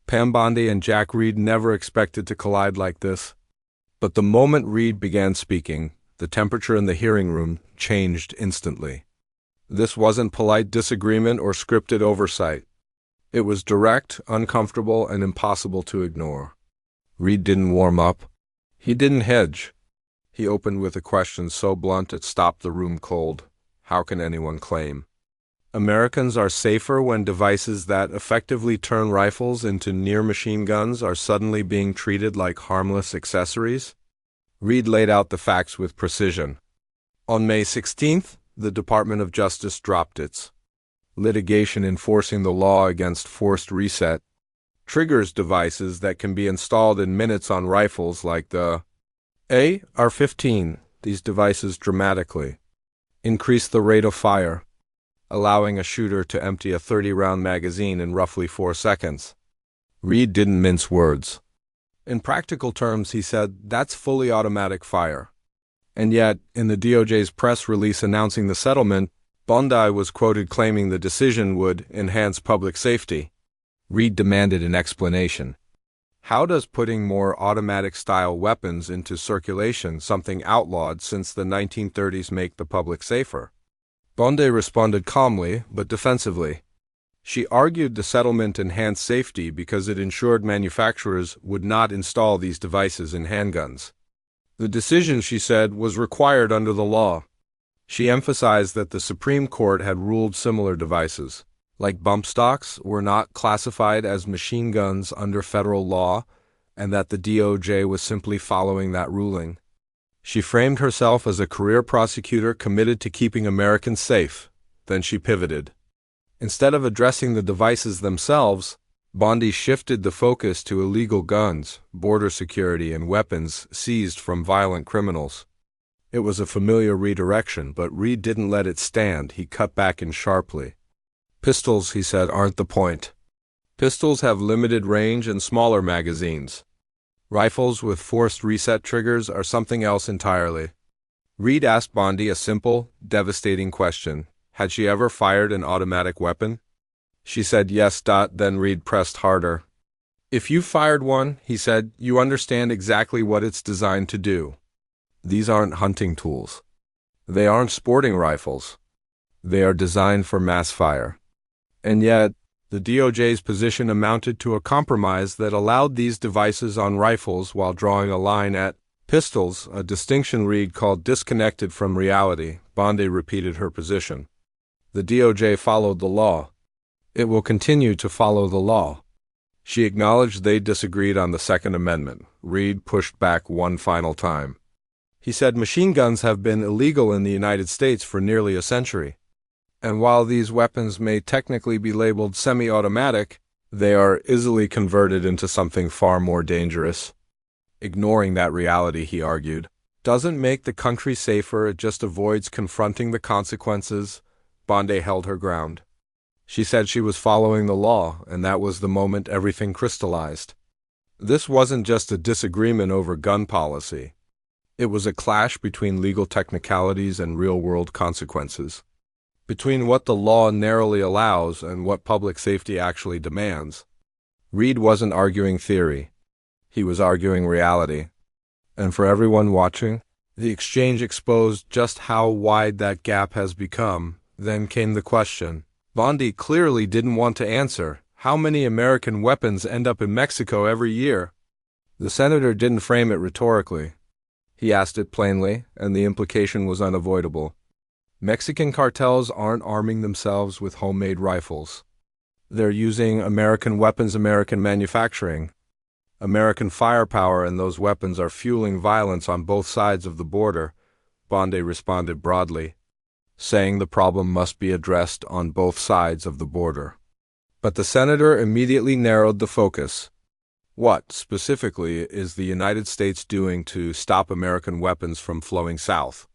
Pam Bondi and Jack Reed never expected to collide like this. But the moment Reed began speaking, the temperature in the hearing room changed instantly. This wasn't polite disagreement or scripted oversight. It was direct, uncomfortable, and impossible to ignore. Reed didn't warm up. He didn't hedge. He opened with a question so blunt it stopped the room cold. How can anyone claim Americans are safer when devices that effectively turn rifles into near-machine guns are suddenly being treated like harmless accessories? Reed laid out the facts with precision. On May 16th, the Department of Justice dropped its litigation enforcing the law against forced reset triggers devices that can be installed in minutes on rifles like the AR-15. These devices dramatically increase the rate of fire, allowing a shooter to empty a 30-round magazine in roughly 4 seconds. Reed didn't mince words. In practical terms, he said, that's fully automatic fire. And yet, in the DOJ's press release announcing the settlement, Bondi was quoted claiming the decision would enhance public safety. Reed demanded an explanation. How does putting more automatic-style weapons into circulation, something outlawed since the 1930s, make the public safer? Bondi responded calmly, but defensively. She argued the settlement enhanced safety because it ensured manufacturers would not install these devices in handguns. The decision, she said, was required under the law. She emphasized that the Supreme Court had ruled similar devices, like bump stocks, were not classified as machine guns under federal law, and that the DOJ was simply following that ruling. She framed herself as a career prosecutor committed to keeping Americans safe. Then she pivoted. Instead of addressing the devices themselves, Bondi shifted the focus to illegal guns, border security, and weapons seized from violent criminals. It was a familiar redirection, but Reed didn't let it stand. He cut back in sharply. Pistols, he said, aren't the point. Pistols have limited range and smaller magazines. Rifles with forced reset triggers are something else entirely. Reed asked Bondi a simple, devastating question. Had she ever fired an automatic weapon? She said yes. Then Reed pressed harder. If you fired one, he said, you understand exactly what it's designed to do. These aren't hunting tools. They aren't sporting rifles. They are designed for mass fire. And yet, the DOJ's position amounted to a compromise that allowed these devices on rifles while drawing a line at pistols, a distinction Reed called disconnected from reality. Bondi repeated her position. The DOJ followed the law. It will continue to follow the law. She acknowledged they disagreed on the Second Amendment. Reed pushed back one final time. He said machine guns have been illegal in the United States for nearly a century. And while these weapons may technically be labeled semi-automatic, they are easily converted into something far more dangerous. Ignoring that reality, he argued, doesn't make the country safer, it just avoids confronting the consequences. Bondi held her ground. She said she was following the law, and that was the moment everything crystallized. This wasn't just a disagreement over gun policy. It was a clash between legal technicalities and real-world consequences. Between what the law narrowly allows and what public safety actually demands. Reed wasn't arguing theory. He was arguing reality. And for everyone watching, the exchange exposed just how wide that gap has become. Then came the question. Bondi clearly didn't want to answer. How many American weapons end up in Mexico every year? The senator didn't frame it rhetorically. He asked it plainly, and the implication was unavoidable. Mexican cartels aren't arming themselves with homemade rifles. They're using American weapons, American manufacturing. American firepower, and those weapons are fueling violence on both sides of the border. Bondi responded broadly, saying the problem must be addressed on both sides of the border. But the senator immediately narrowed the focus. What, specifically, is the United States doing to stop American weapons from flowing south?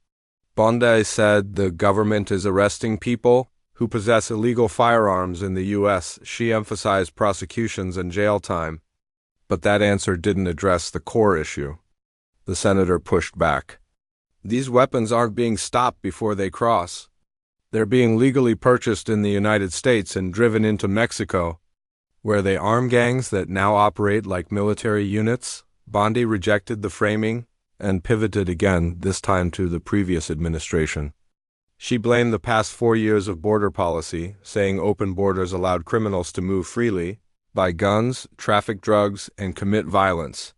Bondi said the government is arresting people who possess illegal firearms in the U.S. She emphasized prosecutions and jail time. But that answer didn't address the core issue. The senator pushed back. These weapons aren't being stopped before they cross. They're being legally purchased in the United States and driven into Mexico. Were they armed gangs that now operate like military units? Bondi rejected the framing and pivoted again, this time to the previous administration. She blamed the past 4 years of border policy, saying open borders allowed criminals to move freely, buy guns, traffic drugs, and commit violence.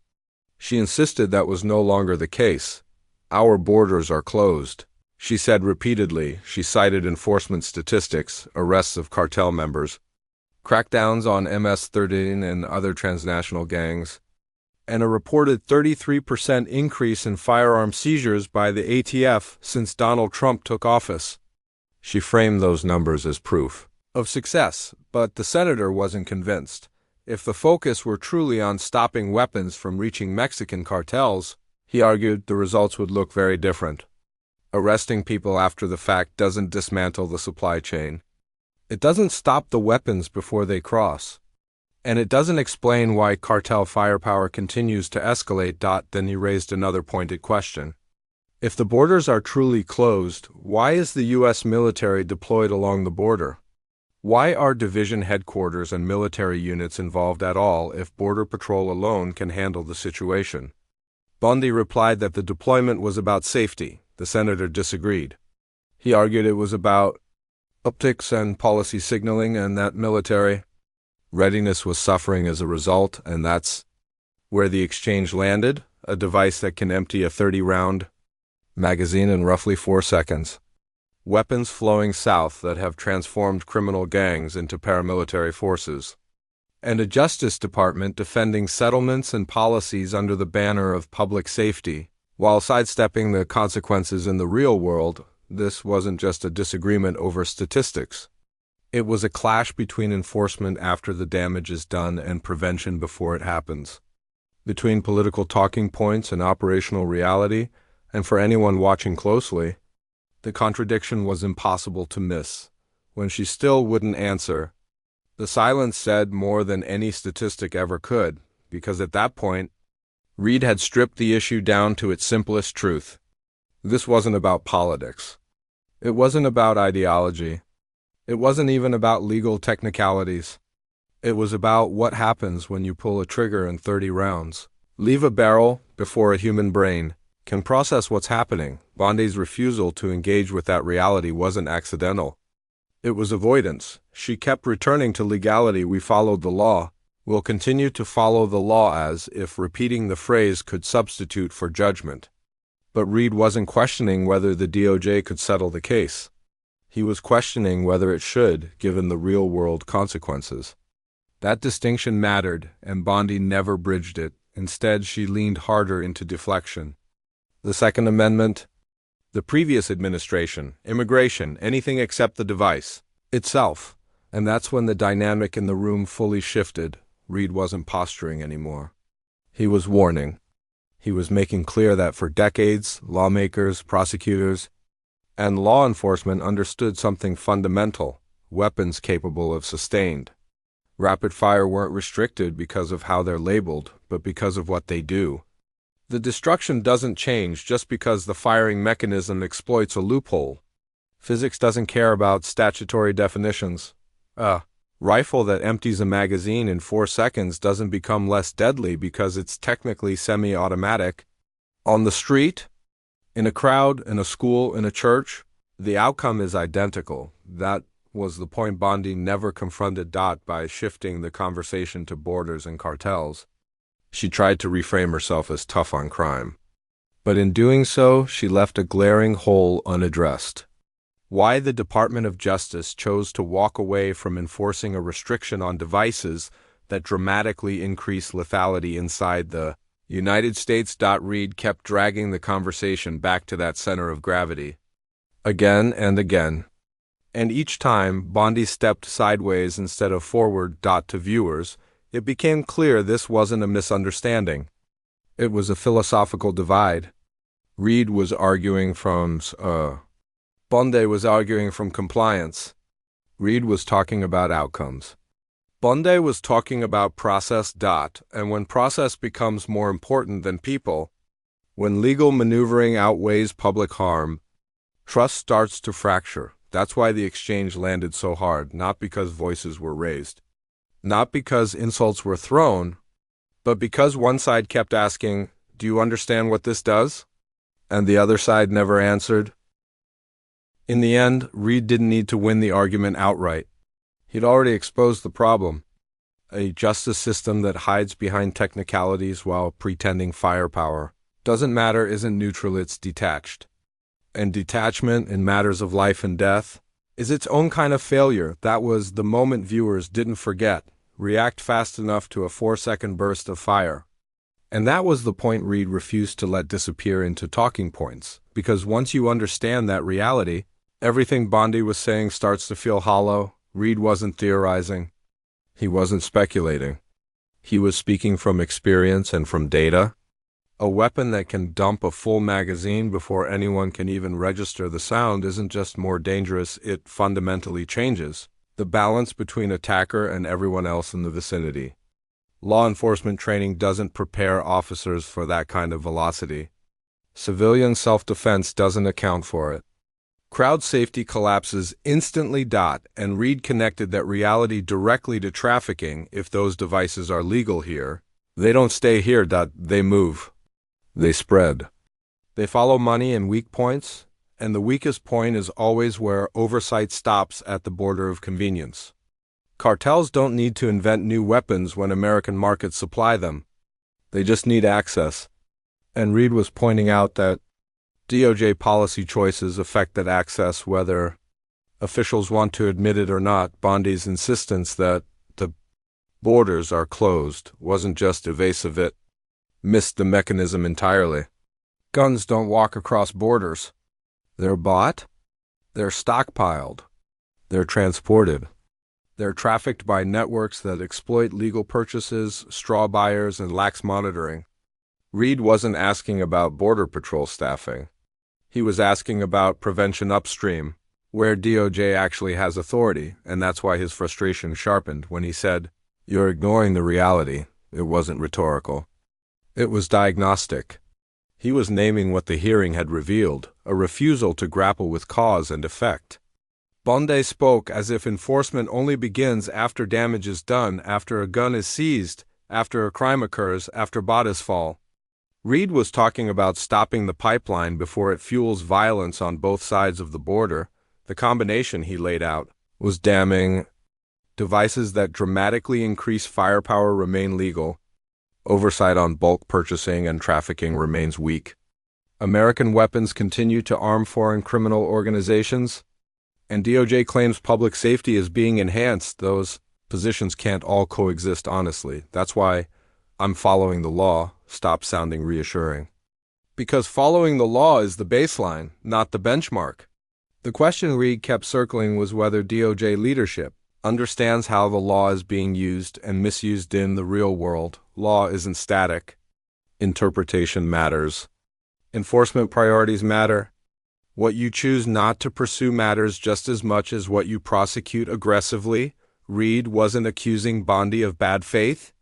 She insisted that was no longer the case. Our borders are closed, she said repeatedly. She cited enforcement statistics, arrests of cartel members, crackdowns on MS-13 and other transnational gangs, and a reported 33% increase in firearm seizures by the ATF since Donald Trump took office. She framed those numbers as proof of success, but the senator wasn't convinced. If the focus were truly on stopping weapons from reaching Mexican cartels, he argued, the results would look very different. Arresting people after the fact doesn't dismantle the supply chain. It doesn't stop the weapons before they cross. And it doesn't explain why cartel firepower continues to escalate. Then he raised another pointed question. If the borders are truly closed, why is the U.S. military deployed along the border? Why are division headquarters and military units involved at all if Border Patrol alone can handle the situation? Bondi replied that the deployment was about safety. The senator disagreed. He argued it was about optics and policy signaling, and that military readiness was suffering as a result, and that's where the exchange landed, a device that can empty a 30-round magazine in roughly 4 seconds. Weapons flowing south that have transformed criminal gangs into paramilitary forces. And a Justice Department defending settlements and policies under the banner of public safety, while sidestepping the consequences in the real world. This wasn't just a disagreement over statistics. It was a clash between enforcement after the damage is done and prevention before it happens. Between political talking points and operational reality, and for anyone watching closely, the contradiction was impossible to miss. When she still wouldn't answer, the silence said more than any statistic ever could, because at that point, Reed had stripped the issue down to its simplest truth. This wasn't about politics. It wasn't about ideology. It wasn't even about legal technicalities. It was about what happens when you pull a trigger in 30 rounds. Leave a barrel before a human brain can process what's happening. Bondi's refusal to engage with that reality wasn't accidental. It was avoidance. She kept returning to legality. We followed the law. We'll continue to follow the law, as if repeating the phrase could substitute for judgment. But Reed wasn't questioning whether the DOJ could settle the case. He was questioning whether it should, given the real-world consequences. That distinction mattered, and Bondi never bridged it. Instead, she leaned harder into deflection. The Second Amendment, the previous administration, immigration, anything except the device itself. And that's when the dynamic in the room fully shifted. Reed wasn't posturing anymore. He was warning. He was making clear that for decades, lawmakers, prosecutors, and law enforcement understood something fundamental: weapons capable of sustained rapid fire weren't restricted because of how they're labeled, but because of what they do. The destruction doesn't change just because the firing mechanism exploits a loophole. Physics doesn't care about statutory definitions. A rifle that empties a magazine in 4 seconds doesn't become less deadly because it's technically semi-automatic. On the street, in a crowd, in a school, in a church, the outcome is identical. That was the point Bondi never confronted by shifting the conversation to borders and cartels. She tried to reframe herself as tough on crime. But in doing so, she left a glaring hole unaddressed. Why the Department of Justice chose to walk away from enforcing a restriction on devices that dramatically increase lethality inside the United States. Reed kept dragging the conversation back to that center of gravity. Again and again. And each time, Bondi stepped sideways instead of forward. To viewers, it became clear this wasn't a misunderstanding. It was a philosophical divide. Reed was arguing from Bondi was arguing from compliance. Reed was talking about outcomes. Bondi was talking about process. And when process becomes more important than people, when legal maneuvering outweighs public harm, trust starts to fracture. That's why the exchange landed so hard, not because voices were raised. Not because insults were thrown, but because one side kept asking, "Do you understand what this does?" And the other side never answered. In the end, Reed didn't need to win the argument outright. He'd already exposed the problem: a justice system that hides behind technicalities while pretending firepower. Doesn't matter isn't neutral, it's detached. And detachment in matters of life and death is its own kind of failure. That was the moment viewers didn't forget, react fast enough to a 4-second burst of fire. And that was the point Reed refused to let disappear into talking points, because once you understand that reality, everything Bondi was saying starts to feel hollow. Reed wasn't theorizing. He wasn't speculating. He was speaking from experience and from data. A weapon that can dump a full magazine before anyone can even register the sound isn't just more dangerous, it fundamentally changes the balance between attacker and everyone else in the vicinity. Law enforcement training doesn't prepare officers for that kind of velocity. Civilian self-defense doesn't account for it. Crowd safety collapses instantly. And Reed connected that reality directly to trafficking. If those devices are legal here, they don't stay here. They move. They spread. They follow money and weak points, and the weakest point is always where oversight stops, at the border of convenience. Cartels don't need to invent new weapons when American markets supply them. They just need access. And Reed was pointing out that DOJ policy choices affect that access whether officials want to admit it or not. Bondi's insistence that the borders are closed wasn't just evasive, it missed the mechanism entirely. Guns don't walk across borders. They're bought, they're stockpiled, they're transported. They're trafficked by networks that exploit legal purchases, straw buyers, and lax monitoring. Reed wasn't asking about Border Patrol staffing. He was asking about prevention upstream, where DOJ actually has authority, and that's why his frustration sharpened when he said, "You're ignoring the reality." It wasn't rhetorical. It was diagnostic. He was naming what the hearing had revealed, a refusal to grapple with cause and effect. Bondi spoke as if enforcement only begins after damage is done, after a gun is seized, after a crime occurs, after bodies fall. Reed was talking about stopping the pipeline before it fuels violence on both sides of the border. The combination he laid out was damning. Devices that dramatically increase firepower remain legal. Oversight on bulk purchasing and trafficking remains weak. American weapons continue to arm foreign criminal organizations, and DOJ claims public safety is being enhanced. Those positions can't all coexist honestly. That's why "I'm following the law" stopped sounding reassuring. Because following the law is the baseline, not the benchmark. The question Reed kept circling was whether DOJ leadership understands how the law is being used and misused in the real world. Law isn't static. Interpretation matters. Enforcement priorities matter. What you choose not to pursue matters just as much as what you prosecute aggressively. Reed wasn't accusing Bondi of bad faith.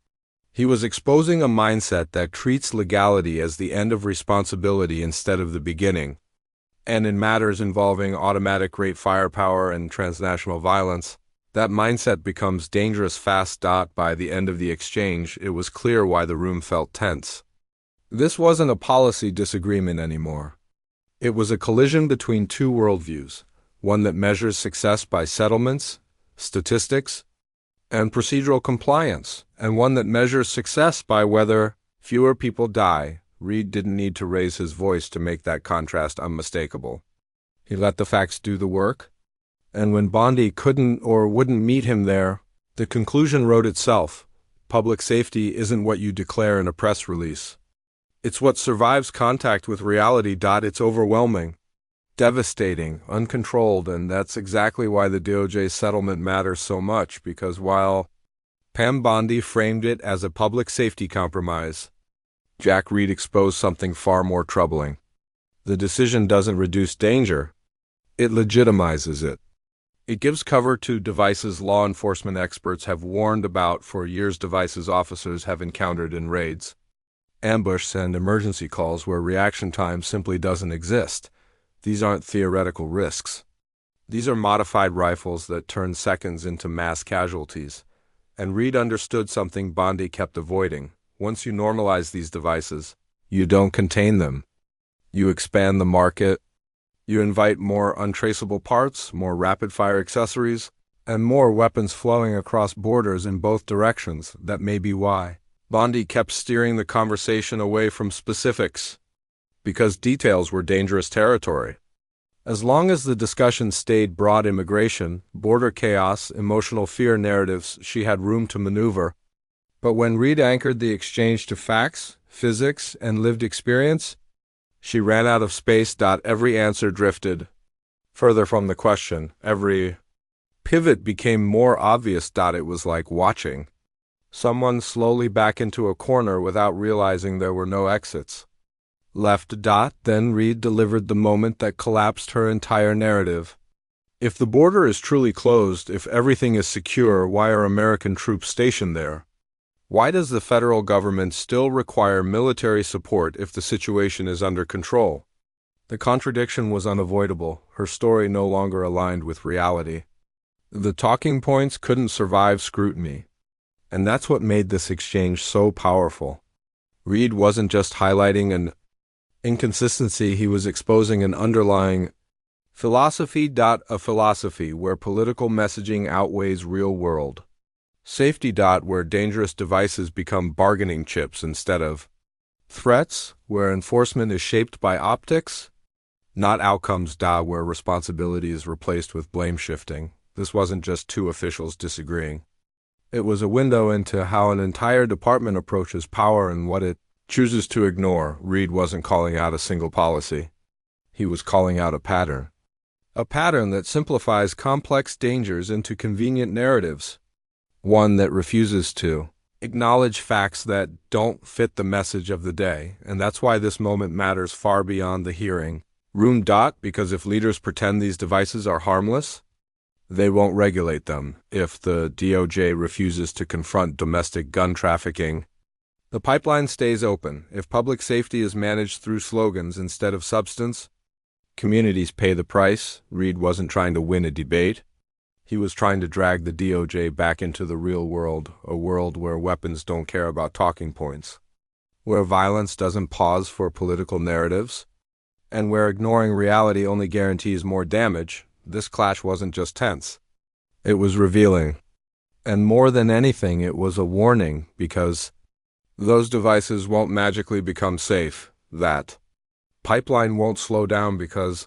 He was exposing a mindset that treats legality as the end of responsibility instead of the beginning. And in matters involving automatic rate firepower and transnational violence, that mindset becomes dangerous fast. By the end of the exchange, it was clear why the room felt tense. This wasn't a policy disagreement anymore. It was a collision between two worldviews, one that measures success by settlements, statistics, and procedural compliance, and one that measures success by whether fewer people die. Reed didn't need to raise his voice to make that contrast unmistakable. He let the facts do the work, and when Bondi couldn't or wouldn't meet him there, the conclusion wrote itself. Public safety isn't what you declare in a press release. It's what survives contact with reality. It's overwhelming, devastating, uncontrolled, and that's exactly why the DOJ settlement matters so much, because while Pam Bondi framed it as a public safety compromise, Jack Reed exposed something far more troubling. The decision doesn't reduce danger, it legitimizes it. It gives cover to devices law enforcement experts have warned about for years. Devices officers have encountered in raids, ambush, and emergency calls where reaction time simply doesn't exist. These aren't theoretical risks. These are modified rifles that turn seconds into mass casualties. And Reed understood something Bondi kept avoiding. Once you normalize these devices, you don't contain them. You expand the market. You invite more untraceable parts, more rapid-fire accessories, and more weapons flowing across borders in both directions. That may be why Bondi kept steering the conversation away from specifics, because details were dangerous territory. As long as the discussion stayed broad immigration, border chaos, emotional fear narratives, she had room to maneuver. But when Reed anchored the exchange to facts, physics, and lived experience, she ran out of space. Every answer drifted further from the question. Every pivot became more obvious. It was like watching someone slowly back into a corner without realizing there were no exits left. Then Reed delivered the moment that collapsed her entire narrative. If the border is truly closed, if everything is secure, why are American troops stationed there? Why does the federal government still require military support if the situation is under control? The contradiction was unavoidable. Her story no longer aligned with reality. The talking points couldn't survive scrutiny. And that's what made this exchange so powerful. Reed wasn't just highlighting an inconsistency, he was exposing an underlying philosophy. A philosophy where political messaging outweighs real world safety. Where dangerous devices become bargaining chips instead of threats, where enforcement is shaped by optics, not outcomes. Where responsibility is replaced with blame shifting. This wasn't just two officials disagreeing. It was a window into how an entire department approaches power and what it chooses to ignore. Reed wasn't calling out a single policy. He was calling out a pattern. A pattern that simplifies complex dangers into convenient narratives. One that refuses to acknowledge facts that don't fit the message of the day. And that's why this moment matters far beyond the hearing room. Because if leaders pretend these devices are harmless, they won't regulate them. If the DOJ refuses to confront domestic gun trafficking, the pipeline stays open. If public safety is managed through slogans instead of substance, communities pay the price. Reed wasn't trying to win a debate. He was trying to drag the DOJ back into the real world, a world where weapons don't care about talking points, where violence doesn't pause for political narratives, and where ignoring reality only guarantees more damage. This clash wasn't just tense. It was revealing. And more than anything, it was a warning, because those devices won't magically become safe. That pipeline won't slow down because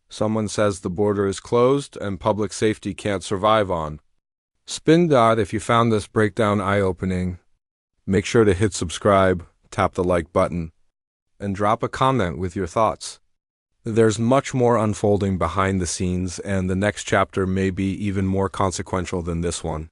someone says the border is closed and public safety can't survive on spin. If you found this breakdown eye-opening, make sure to hit subscribe, tap the like button, and drop a comment with your thoughts. There's much more unfolding behind the scenes, and the next chapter may be even more consequential than this one.